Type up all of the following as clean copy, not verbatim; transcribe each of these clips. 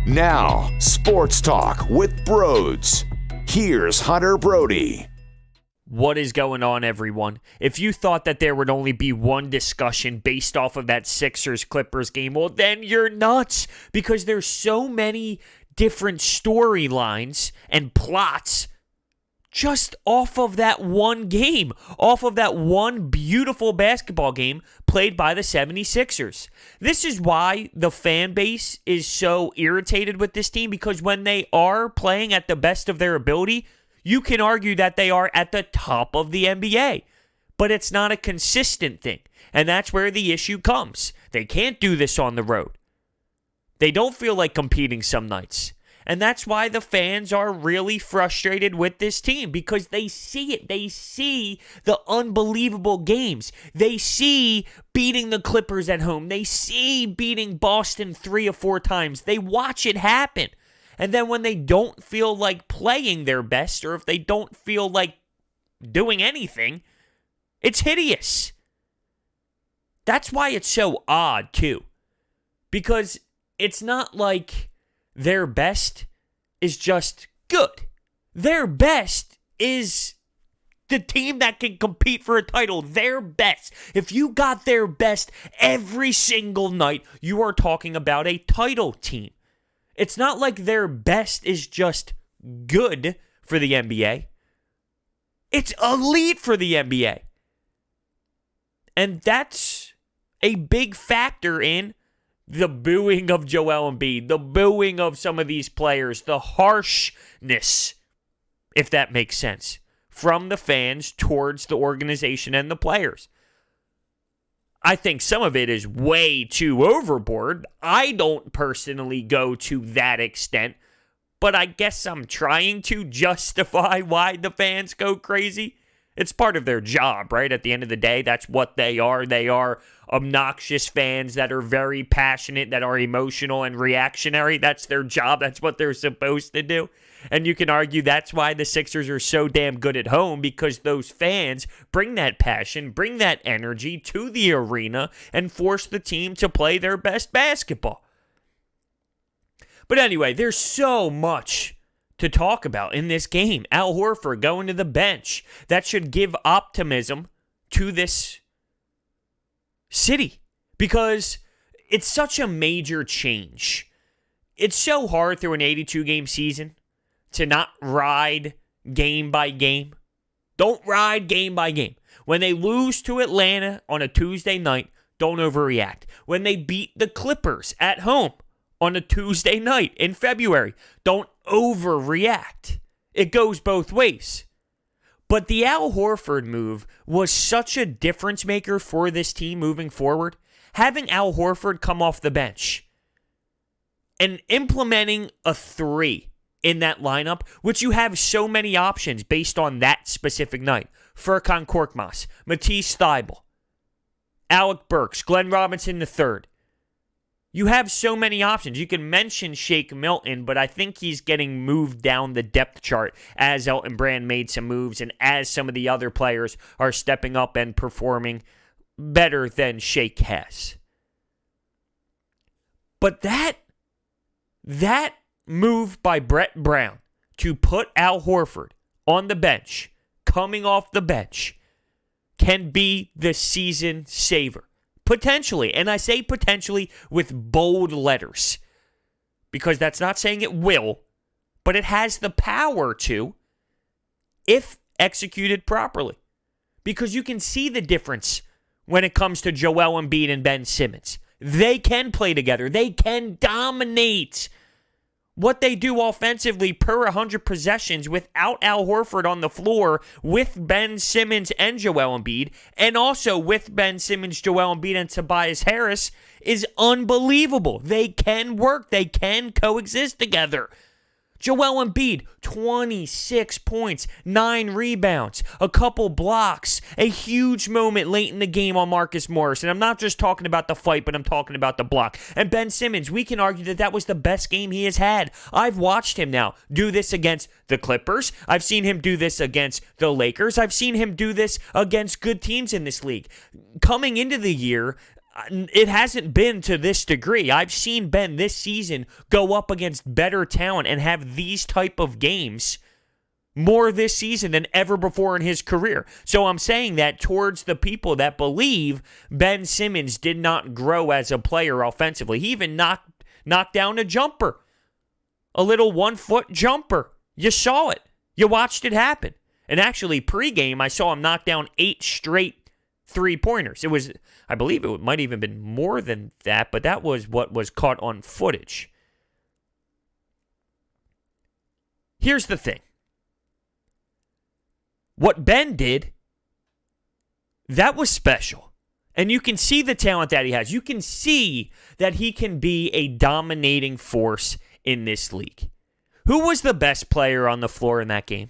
Now, Sports Talk with Broads. Here's Hunter Brody. What is going on, everyone? If you thought that there would only be one discussion based off of that Sixers-Clippers game, well, then you're nuts, because there's so many different storylines and plots just off of that one game, off of that one beautiful basketball game played by the 76ers. This is why the fan base is so irritated with this team, because when they are playing at the best of their ability, you can argue that they are at the top of the NBA. But it's not a consistent thing, and that's where the issue comes. They can't do this on the road. They don't feel like competing some nights. And that's why the fans are really frustrated with this team, because they see it. They see the unbelievable games. They see beating the Clippers at home. They see beating Boston 3 or 4 times. They watch it happen. And then when they don't feel like playing their best, or if they don't feel like doing anything, it's hideous. That's why it's so odd, too. Because it's not like their best is just good. Their best is the team that can compete for a title. Their best. If you got their best every single night, you are talking about a title team. It's not like their best is just good for the NBA. It's elite for the NBA. And that's a big factor in the booing of Joel Embiid, the booing of some of these players, the harshness, if that makes sense, from the fans towards the organization and the players. I think some of it is way too overboard. I don't personally go to that extent, but I guess I'm trying to justify why the fans go crazy. It's part of their job, right? At the end of the day, that's what they are. They are obnoxious fans that are very passionate, that are emotional and reactionary. That's their job. That's what they're supposed to do. And you can argue that's why the Sixers are so damn good at home, because those fans bring that passion, bring that energy to the arena, and force the team to play their best basketball. But anyway, there's so much to talk about in this game. Al Horford going to the bench. That should give optimism to this city, because it's such a major change. It's so hard through an 82-game season to not ride game by game. Don't ride game by game. When they lose to Atlanta on a Tuesday night, don't overreact. When they beat the Clippers at home on a Tuesday night in February, don't overreact. It goes both ways. But the Al Horford move was such a difference maker for this team moving forward. Having Al Horford come off the bench and implementing a 3 in that lineup, which you have so many options based on that specific night. Furkan Korkmaz, Matisse Thybulle, Alec Burks, Glen Robinson III. You have so many options. You can mention Shake Milton, but I think he's getting moved down the depth chart as Elton Brand made some moves and as some of the other players are stepping up and performing better than Shake has. But that move by Brett Brown to put Al Horford on the bench, coming off the bench, can be the season saver. Potentially, and I say potentially with bold letters, because that's not saying it will, but it has the power to, if executed properly. Because you can see the difference when it comes to Joel Embiid and Ben Simmons. They can play together. They can dominate what they do offensively per 100 possessions without Al Horford on the floor, with Ben Simmons and Joel Embiid, and also with Ben Simmons, Joel Embiid, and Tobias Harris, is unbelievable. They can work. They can coexist together. Joel Embiid, 26 points, 9 rebounds, a couple blocks, a huge moment late in the game on Marcus Morris. And I'm not just talking about the fight, but I'm talking about the block. And Ben Simmons, we can argue that that was the best game he has had. I've watched him now do this against the Clippers. I've seen him do this against the Lakers. I've seen him do this against good teams in this league. Coming into the year, It hasn't been to this degree. I've seen Ben this season go up against better talent and have these type of games more this season than ever before in his career. So I'm saying that towards the people that believe Ben Simmons did not grow as a player offensively. He even knocked down a jumper, a little 1-foot jumper. You saw it. You watched it happen. And actually, pregame, I saw him knock down 8 straight three-pointers. It was, I believe it might even been more than that, but that was what was caught on footage. Here's the thing. What Ben did, that was special. And you can see the talent that he has. You can see that he can be a dominating force in this league. Who was the best player on the floor in that game?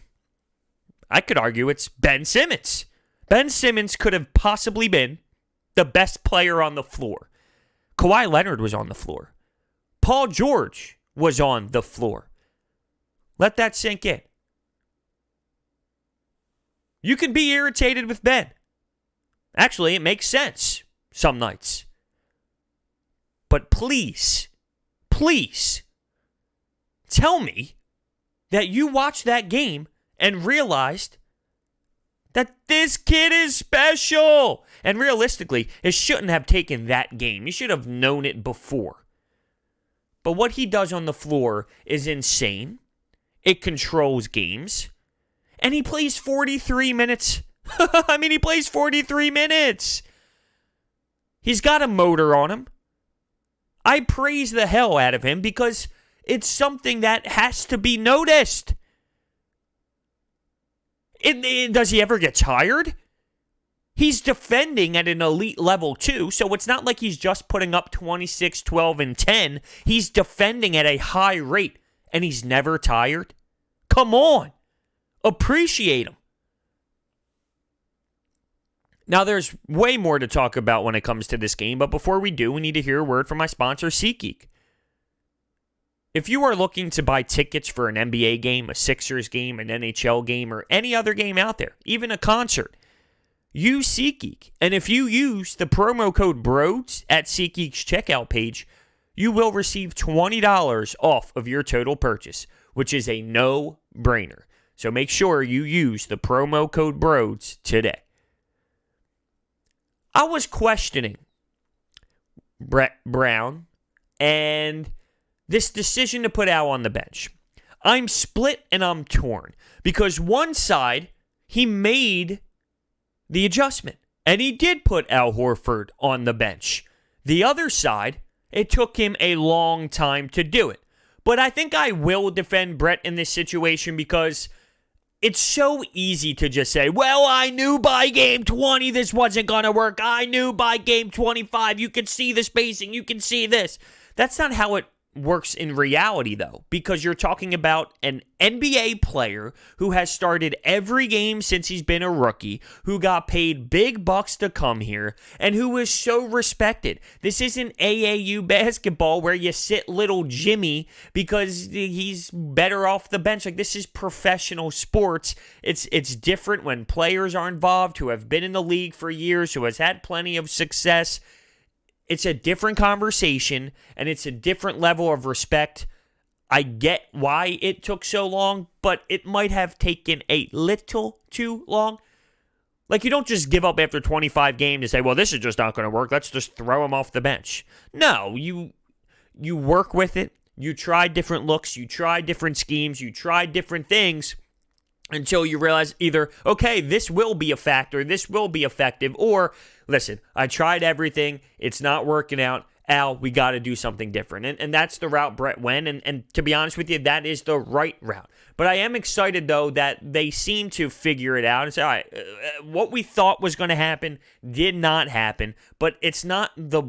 I could argue it's Ben Simmons. Ben Simmons could have possibly been the best player on the floor. Kawhi Leonard was on the floor. Paul George was on the floor. Let that sink in. You can be irritated with Ben. Actually, it makes sense some nights. But please, tell me that you watched that game and realized that this kid is special. And realistically, it shouldn't have taken that game. You should have known it before. But what he does on the floor is insane. It controls games. And he plays 43 minutes. I mean, he plays 43 minutes. He's got a motor on him. I praise the hell out of him because it's something that has to be noticed. Does he ever get tired? He's defending at an elite level too, so it's not like he's just putting up 26, 12, and 10. He's defending at a high rate, and he's never tired. Come on. Appreciate him. Now, there's way more to talk about when it comes to this game, but before we do, we need to hear a word from my sponsor, SeatGeek. If you are looking to buy tickets for an NBA game, a Sixers game, an NHL game, or any other game out there, even a concert, use SeatGeek. And if you use the promo code BROADS at SeatGeek's checkout page, you will receive $20 off of your total purchase, which is a no-brainer. So make sure you use the promo code BROADS today. I was questioning Brett Brown and this decision to put Al on the bench. I'm split and I'm torn because one side, he made the adjustment and he did put Al Horford on the bench. The other side, it took him a long time to do it. But I think I will defend Brett in this situation because it's so easy to just say, well, I knew by game 20 this wasn't going to work. I knew by game 25 you could see the spacing. You can see this. That's not how it works in reality, though, because you're talking about an NBA player who has started every game since he's been a rookie, who got paid big bucks to come here, and who is so respected. This isn't AAU basketball where you sit little Jimmy because he's better off the bench. Like, this is professional sports. It's different when players are involved who have been in the league for years, who has had plenty of success. It's a different conversation, and it's a different level of respect. I get why it took so long, but it might have taken a little too long. Like, you don't just give up after 25 games and say, well, this is just not going to work. Let's just throw him off the bench. No, you work with it. You try different looks. You try different schemes. You try different things until you realize either, okay, this will be a factor, this will be effective, or, listen, I tried everything, it's not working out, Al, we got to do something different. And that's the route Brett went, and to be honest with you, that is the right route. But I am excited, though, that they seem to figure it out and say, all right, what we thought was going to happen did not happen, but it's not the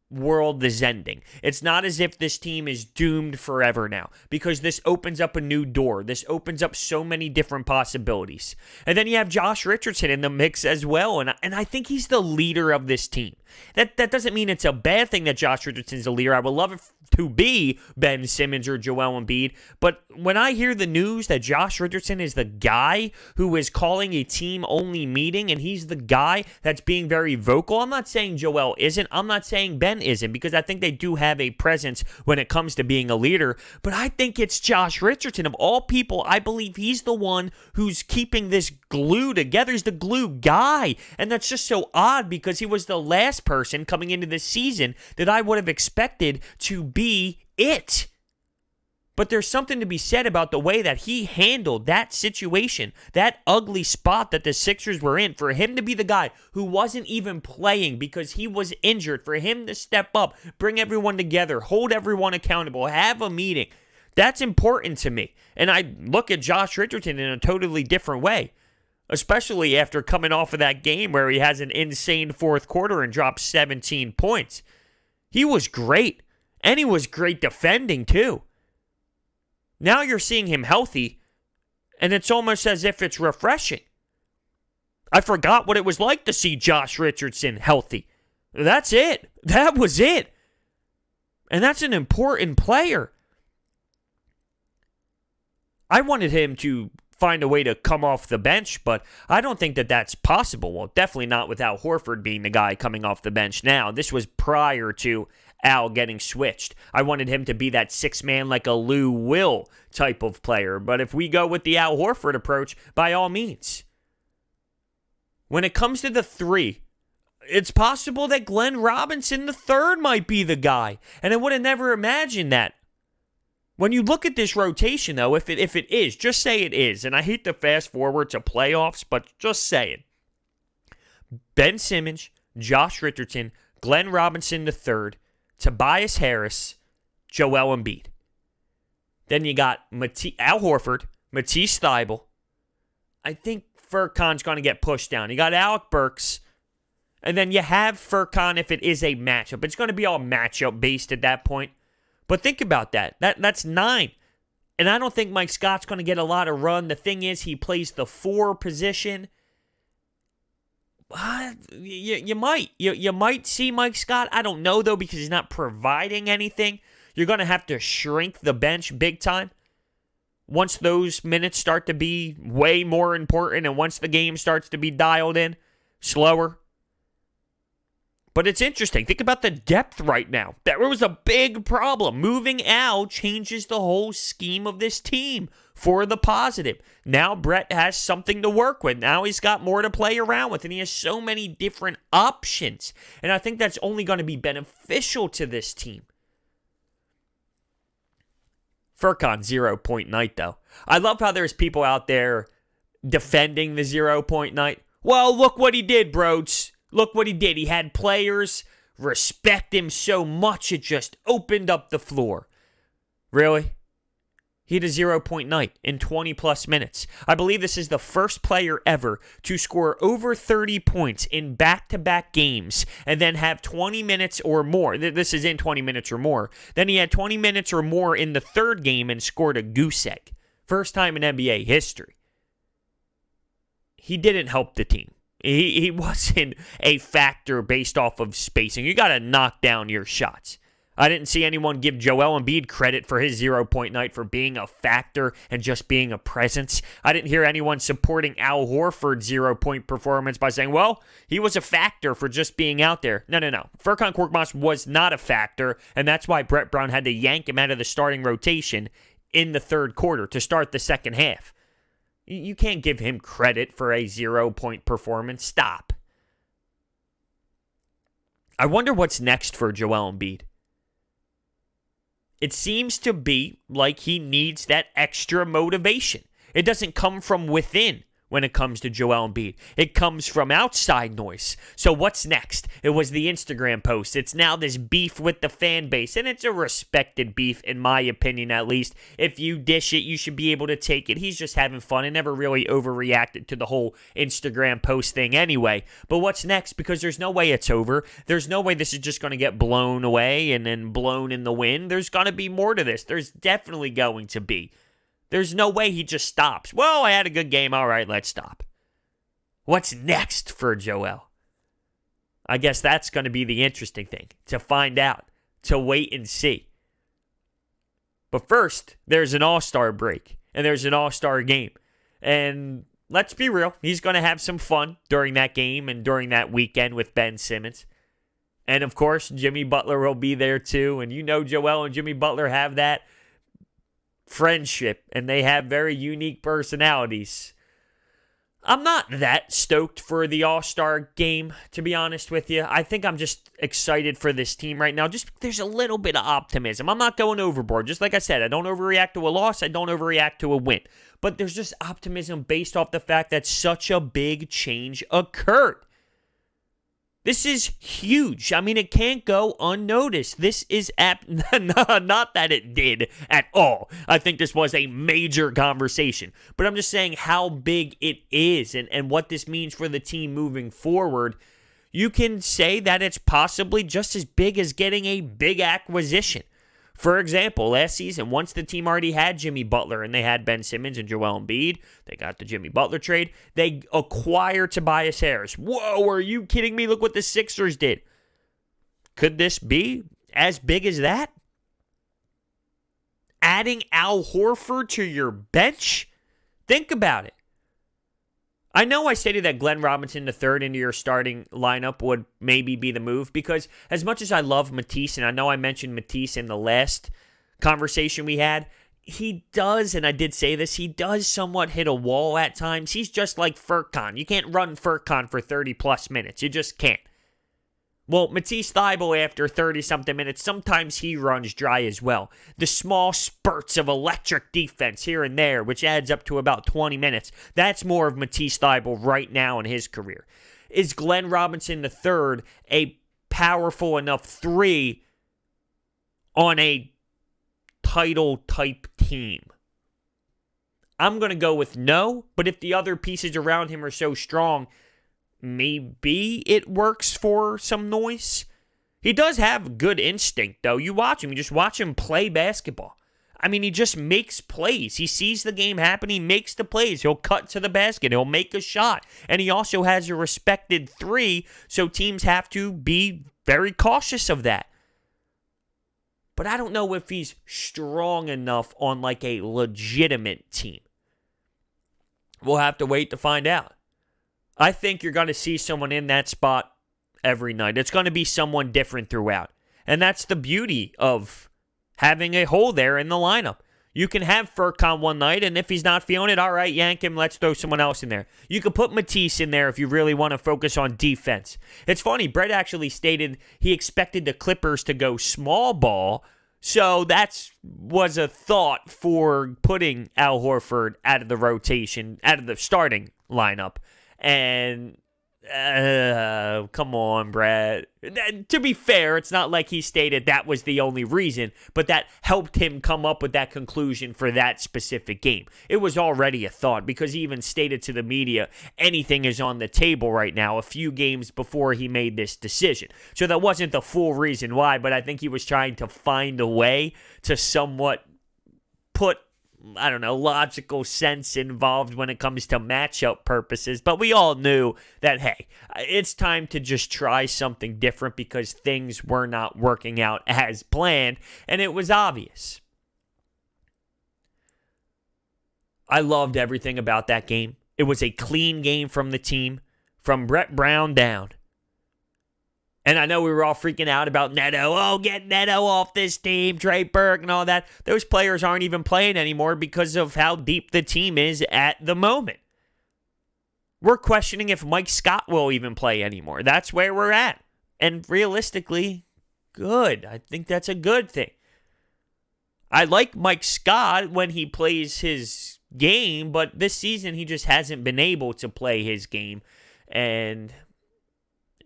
world is ending. It's not as if this team is doomed forever now, because this opens up a new door. This opens up so many different possibilities. And then you have Josh Richardson in the mix as well, and I think he's the leader of this team. That doesn't mean it's a bad thing that Josh Richardson's a leader. I would love it to be Ben Simmons or Joel Embiid. But when I hear the news that Josh Richardson is the guy who is calling a team-only meeting and he's the guy that's being very vocal, I'm not saying Joel isn't. I'm not saying Ben isn't, because I think they do have a presence when it comes to being a leader. But I think it's Josh Richardson. Of all people, I believe he's the one who's keeping this glue together. He's the glue guy. And that's just so odd, because he was the last person coming into this season that I would have expected to be it. But there's something to be said about the way that he handled that situation, that ugly spot that the Sixers were in, for him to be the guy who wasn't even playing because he was injured, for him to step up, bring everyone together, hold everyone accountable, have a meeting. That's important to me. And I look at Josh Richardson in a totally different way, especially after coming off of that game where he has an insane fourth quarter and drops 17 points. He was great, and he was great defending too. Now you're seeing him healthy, and it's almost as if it's refreshing. I forgot what it was like to see Josh Richardson healthy. That's it. That was it. And that's an important player. I wanted him to find a way to come off the bench, but I don't think that that's possible. Well, definitely not without Horford being the guy coming off the bench now. This was prior to Al getting switched. I wanted him to be that six-man like a Lou Will type of player. But if we go with the Al Horford approach, by all means. When it comes to the three, it's possible that Glen Robinson III might be the guy. And I would have never imagined that. When you look at this rotation, though, if it is, just say it is. And I hate to fast forward to playoffs, but just say it. Ben Simmons, Josh Richardson, Glen Robinson III, Tobias Harris, Joel Embiid. Then you got Al Horford, Matisse Thybulle. I think Furkan's going to get pushed down. You got Alec Burks. And then you have Furkan if it is a matchup. It's going to be all matchup based at that point. But think about that. That's 9. And I don't think Mike Scott's going to get a lot of run. The thing is, he plays the 4 position. You might see Mike Scott. I don't know, though, because he's not providing anything. You're going to have to shrink the bench big time once those minutes start to be way more important and once the game starts to be dialed in slower. But it's interesting. Think about the depth right now. That was a big problem. Moving Al changes the whole scheme of this team for the positive. Now Brett has something to work with. Now he's got more to play around with, and he has so many different options. And I think that's only going to be beneficial to this team. Furkan 0-point night, though. I love how there's people out there defending the 0-point night. Well, look what he did, bros. Look what he did. He had players respect him so much it just opened up the floor. Really? He had a 0-point night in 20-plus minutes. I believe this is the first player ever to score over 30 points in back-to-back games and then have 20 minutes or more. This is in 20 minutes or more. Then he had 20 minutes or more in the third game and scored a goose egg. First time in NBA history. He didn't help the team. He wasn't a factor based off of spacing. You got to knock down your shots. I didn't see anyone give Joel Embiid credit for his 0-point night for being a factor and just being a presence. I didn't hear anyone supporting Al Horford's 0-point performance by saying, well, he was a factor for just being out there. No. Furkan Korkmaz was not a factor, and that's why Brett Brown had to yank him out of the starting rotation in the third quarter to start the second half. You can't give him credit for a 0-point performance. Stop. I wonder what's next for Joel Embiid. It seems to be like he needs that extra motivation. It doesn't come from within when it comes to Joel Embiid. It comes from outside noise. So what's next? It was the Instagram post. It's now this beef with the fan base, and it's a respected beef, in my opinion at least. If you dish it, you should be able to take it. He's just having fun and never really overreacted to the whole Instagram post thing anyway. But what's next? Because there's no way it's over. There's no way this is just going to get blown away and then blown in the wind. There's going to be more to this. There's definitely going to be. There's no way he just stops. Well, I had a good game. All right, let's stop. What's next for Joel? I guess that's going to be the interesting thing, to find out, to wait and see. But first, there's an All-Star break, and there's an All-Star game. And let's be real, he's going to have some fun during that game and during that weekend with Ben Simmons. And, of course, Jimmy Butler will be there, too. And you know Joel and Jimmy Butler have that friendship, and they have very unique personalities. I'm not that stoked for the All-Star game, to be honest with you. I think I'm just excited for this team right now. Just there's a little bit of optimism. I'm not going overboard. Just like I said, I don't overreact to a loss. I don't overreact to a win. But there's just optimism based off the fact that such a big change occurred. This is huge. I mean, it can't go unnoticed. This is not that it did at all. I think this was a major conversation. But I'm just saying how big it is and what this means for the team moving forward. You can say that it's possibly just as big as getting a big acquisition. For example, last season, once the team already had Jimmy Butler and they had Ben Simmons and Joel Embiid, they got the Jimmy Butler trade, they acquired Tobias Harris. Whoa, are you kidding me? Look what the Sixers did. Could this be as big as that? Adding Al Horford to your bench? Think about it. I know I stated that Glen Robinson III into your starting lineup would maybe be the move because as much as I love Matisse, and I know I mentioned Matisse in the last conversation we had, he does, and I did say this, he does somewhat hit a wall at times. He's just like Furkan. You can't run Furkan for 30-plus minutes. You just can't. Well, Matisse Thybulle, after 30-something minutes, sometimes he runs dry as well. The small spurts of electric defense here and there, which adds up to about 20 minutes, that's more of Matisse Thybulle right now in his career. Is Glen Robinson III a powerful enough three on a title-type team? I'm going to go with no, but if the other pieces around him are so strong, maybe it works for some noise. He does have good instinct, though. You watch him. You just watch him play basketball. I mean, he just makes plays. He sees the game happen. He makes the plays. He'll cut to the basket. He'll make a shot. And he also has a respected three, so teams have to be very cautious of that. But I don't know if he's strong enough on like a legitimate team. We'll have to wait to find out. I think you're going to see someone in that spot every night. It's going to be someone different throughout. And that's the beauty of having a hole there in the lineup. You can have Furkan one night, and if he's not feeling it, all right, yank him, let's throw someone else in there. You could put Matisse in there if you really want to focus on defense. It's funny, Brett actually stated he expected the Clippers to go small ball, so that was a thought for putting Al Horford out of the rotation, out of the starting lineup. And, come on, Brad. To be fair, it's not like he stated that was the only reason, but that helped him come up with that conclusion for that specific game. It was already a thought because he even stated to the media, anything is on the table right now, a few games before he made this decision. So that wasn't the full reason why, but I think he was trying to find a way to somewhat put logical sense involved when it comes to matchup purposes. But we all knew that, hey, it's time to just try something different because things were not working out as planned, and it was obvious. I loved everything about that game. It was a clean game from the team, from Brett Brown down. And I know we were all freaking out about Neto. Oh, get Neto off this team, Trey Burke and all that. Those players aren't even playing anymore because of how deep the team is at the moment. We're questioning if Mike Scott will even play anymore. That's where we're at. And realistically, good. I think that's a good thing. I like Mike Scott when he plays his game, but this season he just hasn't been able to play his game. And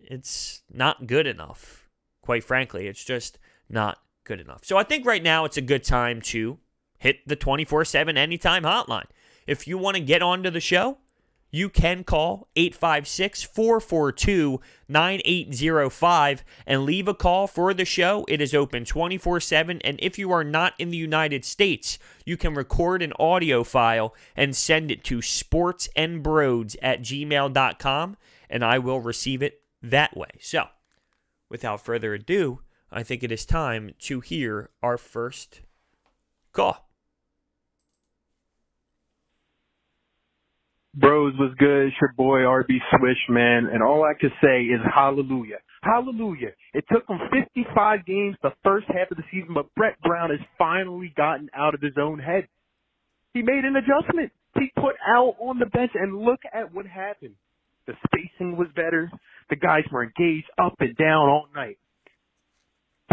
it's not good enough. Quite frankly, it's just not good enough. So I think right now it's a good time to hit the 24/7 anytime hotline. If you want to get onto the show, you can call 856-442-9805 and leave a call for the show. It is open 24/7, and if you are not in the United States, you can record an audio file and send it to sportsandbroads@gmail.com, and I will receive it that way. So, without further ado, I think it is time to hear our first call. Bros, was good? It's your boy RB Swish, man. And all I can say is hallelujah. Hallelujah. It took him 55 games the first half of the season, but Brett Brown has finally gotten out of his own head. He made an adjustment. He put Al on the bench, and look at what happened. The spacing was better. The guys were engaged up and down all night.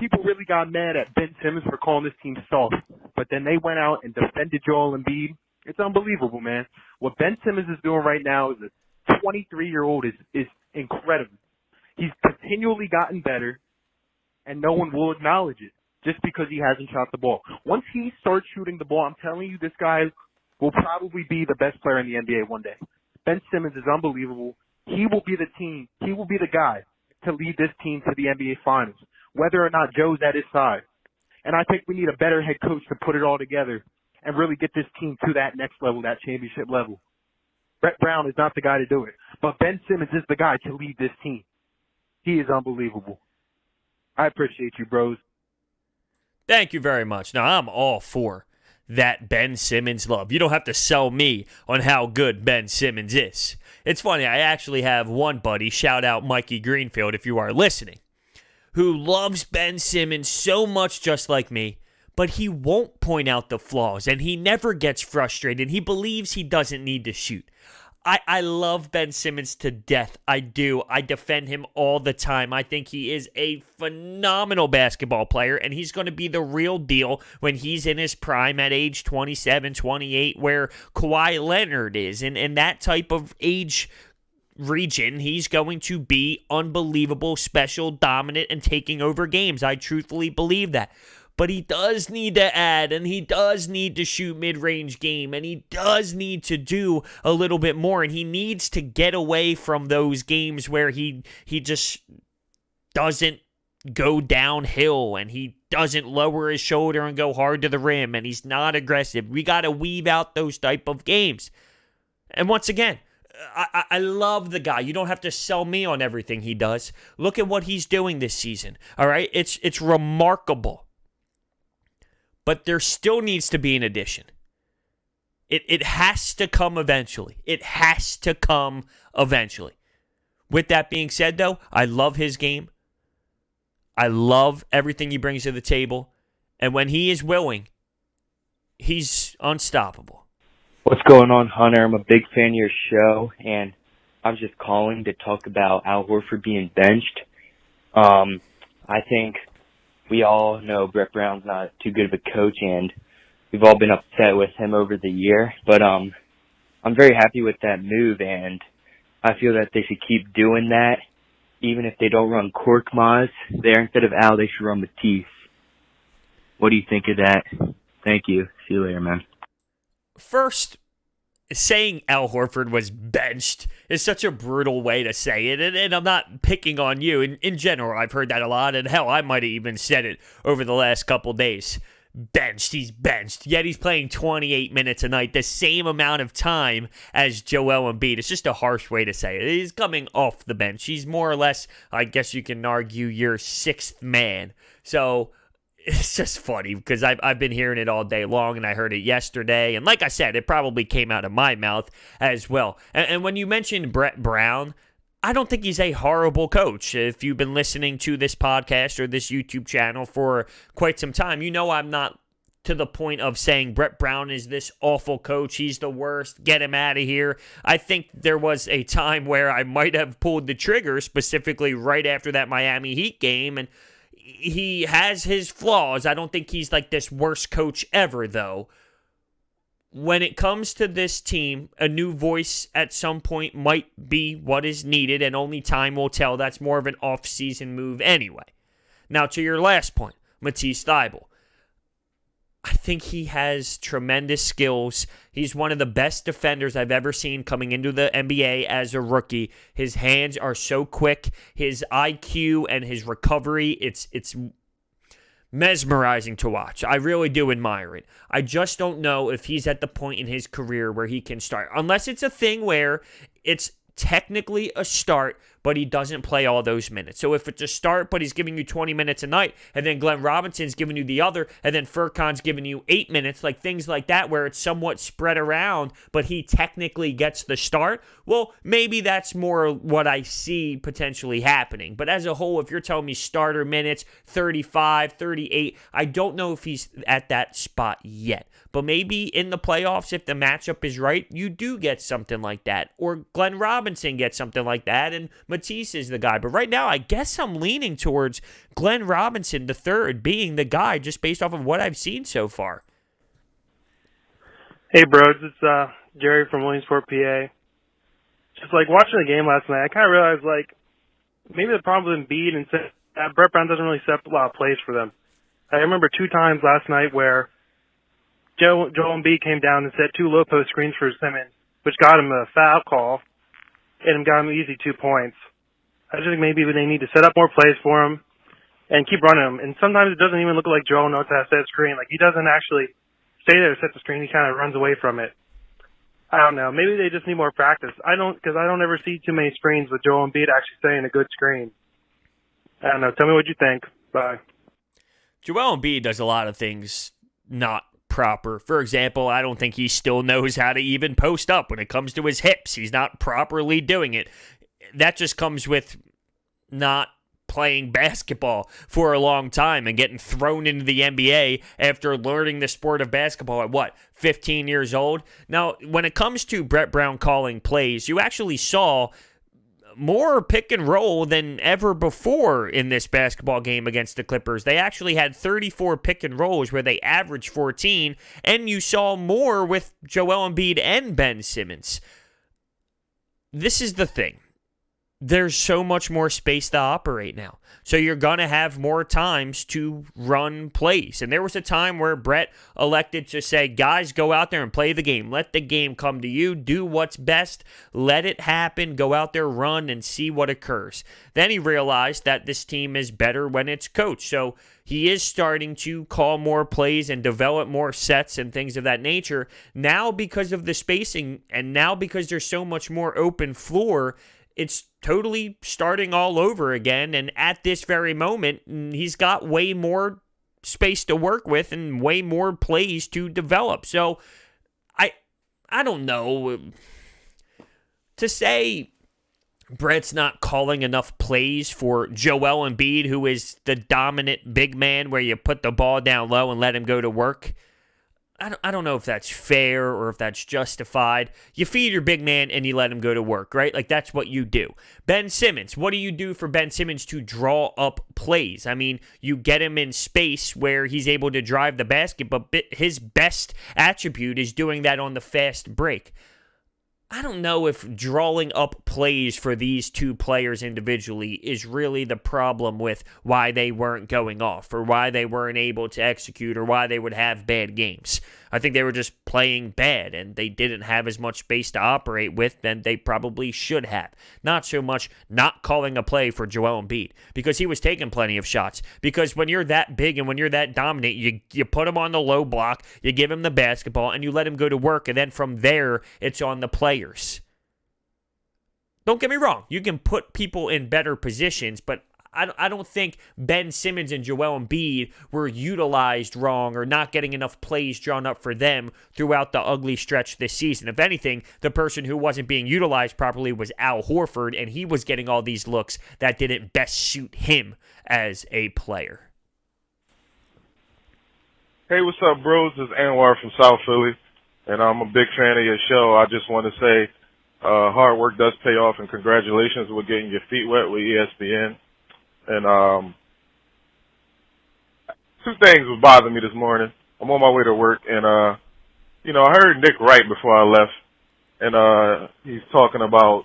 People really got mad at Ben Simmons for calling this team soft, but then they went out and defended Joel Embiid. It's unbelievable, man. What Ben Simmons is doing right now as a 23-year-old is incredible. He's continually gotten better, and no one will acknowledge it just because he hasn't shot the ball. Once he starts shooting the ball, I'm telling you, this guy will probably be the best player in the NBA one day. Ben Simmons is unbelievable. He will be the guy to lead this team to the NBA Finals, whether or not Joe's at his side. And I think we need a better head coach to put it all together and really get this team to that next level, that championship level. Brett Brown is not the guy to do it, but Ben Simmons is the guy to lead this team. He is unbelievable. I appreciate you, bros. Thank you very much. Now, I'm all for that Ben Simmons love. You don't have to sell me on how good Ben Simmons is. It's funny, I actually have one buddy, shout out Mikey Greenfield if you are listening, who loves Ben Simmons so much just like me, but he won't point out the flaws, and he never gets frustrated. He believes he doesn't need to shoot. I love Ben Simmons to death. I do. I defend him all the time. I think he is a phenomenal basketball player, and he's going to be the real deal when he's in his prime at age 27, 28, where Kawhi Leonard is. And in that type of age region, he's going to be unbelievable, special, dominant, and taking over games. I truthfully believe that. But he does need to add, and he does need to shoot mid-range game, and he does need to do a little bit more, and he needs to get away from those games where he just doesn't go downhill, and he doesn't lower his shoulder and go hard to the rim, and he's not aggressive. We got to weave out those type of games. And once again, I love the guy. You don't have to sell me on everything he does. Look at what he's doing this season, all right? It's remarkable. But there still needs to be an addition. It has to come eventually. It has to come eventually. With that being said, though, I love his game. I love everything he brings to the table. And when he is willing, he's unstoppable. What's going on, Hunter? I'm a big fan of your show, and I'm just calling to talk about Al Horford being benched. I think we all know Brett Brown's not too good of a coach, and we've all been upset with him over the year. But I'm very happy with that move, and I feel that they should keep doing that. Even if they don't run Korkmaz there instead of Al, they should run Matisse. What do you think of that? Thank you. See you later, man. First, saying Al Horford was benched is such a brutal way to say it, and I'm not picking on you. In general, I've heard that a lot, and hell, I might have even said it over the last couple days. Benched, he's benched, yet he's playing 28 minutes a night, the same amount of time as Joel Embiid. It's just a harsh way to say it. He's coming off the bench. He's more or less, I guess you can argue, your sixth man. So it's just funny because I've been hearing it all day long, and I heard it yesterday. And like I said, it probably came out of my mouth as well. And when you mentioned Brett Brown, I don't think he's a horrible coach. If you've been listening to this podcast or this YouTube channel for quite some time, you know I'm not to the point of saying Brett Brown is this awful coach. He's the worst. Get him out of here. I think there was a time where I might have pulled the trigger, specifically right after that Miami Heat game, and he has his flaws. I don't think he's like this worst coach ever, though. When it comes to this team, a new voice at some point might be what is needed, and only time will tell. That's more of an off-season move anyway. Now, to your last point, Matisse Thybulle. I think he has tremendous skills. He's one of the best defenders I've ever seen coming into the NBA as a rookie. His hands are so quick. His IQ and his recovery, it's mesmerizing to watch. I really do admire it. I just don't know if he's at the point in his career where he can start. Unless it's a thing where it's technically a start, but he doesn't play all those minutes. So if it's a start, but he's giving you 20 minutes a night, and then Glen Robinson's giving you the other, and then Furkan's giving you 8 minutes, like things like that where it's somewhat spread around, but he technically gets the start, well, maybe that's more what I see potentially happening. But as a whole, if you're telling me starter minutes, 35, 38, I don't know if he's at that spot yet. But maybe in the playoffs, if the matchup is right, you do get something like that. Or Glen Robinson gets something like that, and Matisse is the guy. But right now, I guess I'm leaning towards Glen Robinson III being the guy just based off of what I've seen so far. Hey, bros. It's Jerry from Williamsport, PA. Just, watching the game last night, I kind of realized, maybe the problem with Embiid and Brett Brown doesn't really set up a lot of plays for them. I remember 2 times last night where Joel Embiid came down and set 2 low post screens for Simmons, which got him a foul call and got him easy 2 points. I just think maybe they need to set up more plays for him and keep running them. And sometimes it doesn't even look like Joel knows how to set a screen. He doesn't actually stay there to set the screen. He kind of runs away from it. I don't know. Maybe they just need more practice. Because I don't ever see too many screens with Joel Embiid actually setting a good screen. I don't know. Tell me what you think. Bye. Joel Embiid does a lot of things not proper. For example, I don't think he still knows how to even post up when it comes to his hips. He's not properly doing it. That just comes with not playing basketball for a long time and getting thrown into the NBA after learning the sport of basketball at 15 years old? Now, when it comes to Brett Brown calling plays, you actually saw more pick and roll than ever before in this basketball game against the Clippers. They actually had 34 pick and rolls where they averaged 14, and you saw more with Joel Embiid and Ben Simmons. This is the thing. There's so much more space to operate now. So you're going to have more times to run plays. And there was a time where Brett elected to say, guys, go out there and play the game. Let the game come to you. Do what's best. Let it happen. Go out there, run, and see what occurs. Then he realized that this team is better when it's coached. So he is starting to call more plays and develop more sets and things of that nature. Now because of the spacing and now because there's so much more open floor, it's totally starting all over again, and at this very moment, he's got way more space to work with and way more plays to develop. So, I don't know. To say Brett's not calling enough plays for Joel Embiid, who is the dominant big man where you put the ball down low and let him go to work, I don't know if that's fair or if that's justified. You feed your big man and you let him go to work, right? That's what you do. Ben Simmons, what do you do for Ben Simmons to draw up plays? I mean, you get him in space where he's able to drive the basket, but his best attribute is doing that on the fast break. I don't know if drawing up plays for these two players individually is really the problem with why they weren't going off or why they weren't able to execute or why they would have bad games. I think they were just playing bad and they didn't have as much space to operate with than they probably should have. Not so much not calling a play for Joel Embiid because he was taking plenty of shots. Because when you're that big and when you're that dominant, you put him on the low block, you give him the basketball, and you let him go to work, and then from there, it's on the players. Don't get me wrong. You can put people in better positions, but I don't think Ben Simmons and Joel Embiid were utilized wrong or not getting enough plays drawn up for them throughout the ugly stretch this season. If anything, the person who wasn't being utilized properly was Al Horford, and he was getting all these looks that didn't best suit him as a player. Hey, what's up, bros? This is Anwar from South Philly, and I'm a big fan of your show. I just want to say hard work does pay off, and congratulations with getting your feet wet with ESPN. And two things was bothering me this morning. I'm on my way to work, and I heard Nick Wright before I left, and he's talking about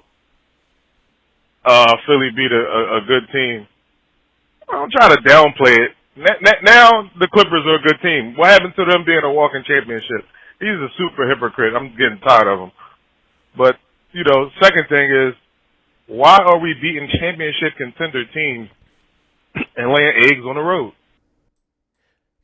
Philly beat a good team. Don't try to downplay it. Now the Clippers are a good team. What happened to them being a walking championship? He's a super hypocrite. I'm getting tired of him. But second thing is, why are we beating championship contender teams and laying eggs on the road?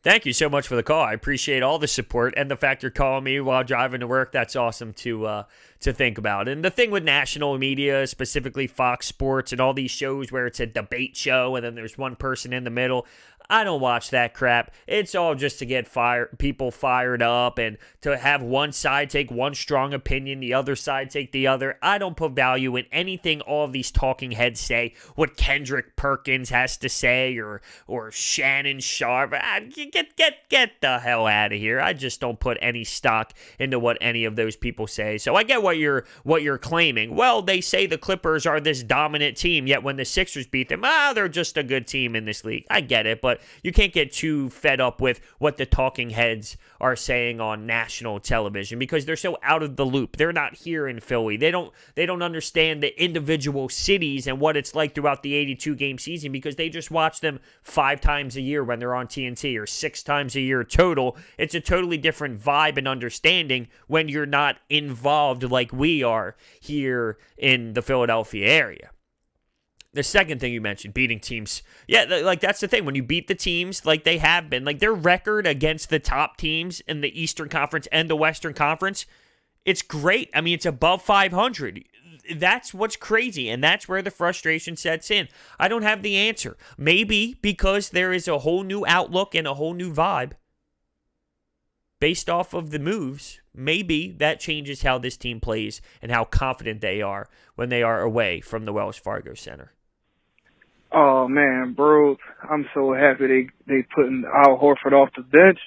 Thank you so much for the call. I appreciate all the support and the fact you're calling me while driving to work. That's awesome to think about. And the thing with national media, specifically Fox Sports and all these shows where it's a debate show and then there's one person in the middle, I don't watch that crap. It's all just to get people fired up and to have one side take one strong opinion, the other side take the other. I don't put value in anything all of these talking heads say, what Kendrick Perkins has to say or Shannon Sharp. Get the hell out of here. I just don't put any stock into what any of those people say. So I get what you're claiming. Well, they say the Clippers are this dominant team, yet when the Sixers beat them, they're just a good team in this league. I get it, but you can't get too fed up with what the talking heads are saying on national television because they're so out of the loop. They're not here in Philly. They don't understand the individual cities and what it's like throughout the 82-game season because they just watch them 5 times a year when they're on TNT or 6 times a year total. It's a totally different vibe and understanding when you're not involved like we are here in the Philadelphia area. The second thing you mentioned, beating teams. Yeah, like that's the thing. When you beat the teams like they have been, like their record against the top teams in the Eastern Conference and the Western Conference, it's great. I mean, it's above 500. That's what's crazy, and that's where the frustration sets in. I don't have the answer. Maybe because there is a whole new outlook and a whole new vibe based off of the moves. Maybe that changes how this team plays and how confident they are when they are away from the Wells Fargo Center. Oh man, bro, I'm so happy they putting Al Horford off the bench.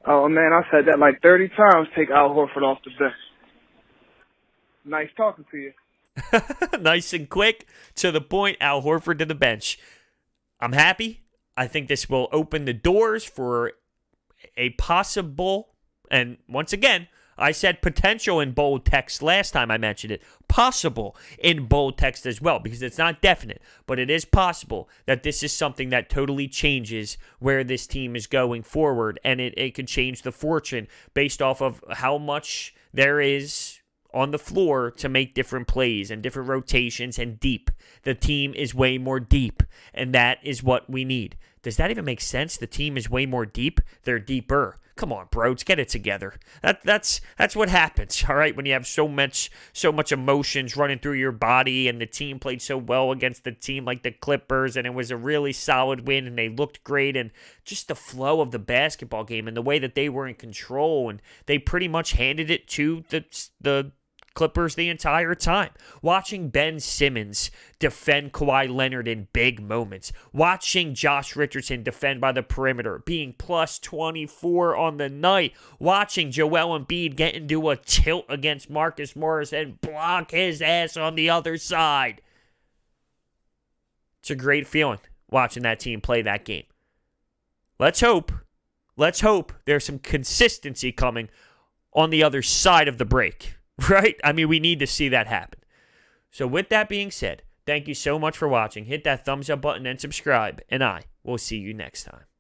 Oh man, I said that like 30 times. Take Al Horford off the bench. Nice talking to you. Nice and quick, to the point. Al Horford to the bench. I'm happy. I think this will open the doors for a possible, and once again, I said potential in bold text last time I mentioned it. Possible in bold text as well, because it's not definite, but it is possible that this is something that totally changes where this team is going forward, and it could change the fortune based off of how much there is on the floor to make different plays and different rotations and deep. The team is way more deep, and that is what we need. Does that even make sense? The team is way more deep. They're deeper. Come on, bro, let's get it together. That's what happens, all right, when you have so much emotions running through your body, and the team played so well against the team like the Clippers, and it was a really solid win, and they looked great, and just the flow of the basketball game and the way that they were in control, and they pretty much handed it to the Clippers the entire time. Watching Ben Simmons defend Kawhi Leonard in big moments. Watching Josh Richardson defend by the perimeter, being plus 24 on the night. Watching Joel Embiid get into a tilt against Marcus Morris and block his ass on the other side. It's a great feeling watching that team play that game. Let's hope there's some consistency coming on the other side of the break. Right? I mean, we need to see that happen. So with that being said, thank you so much for watching. Hit that thumbs up button and subscribe, and I will see you next time.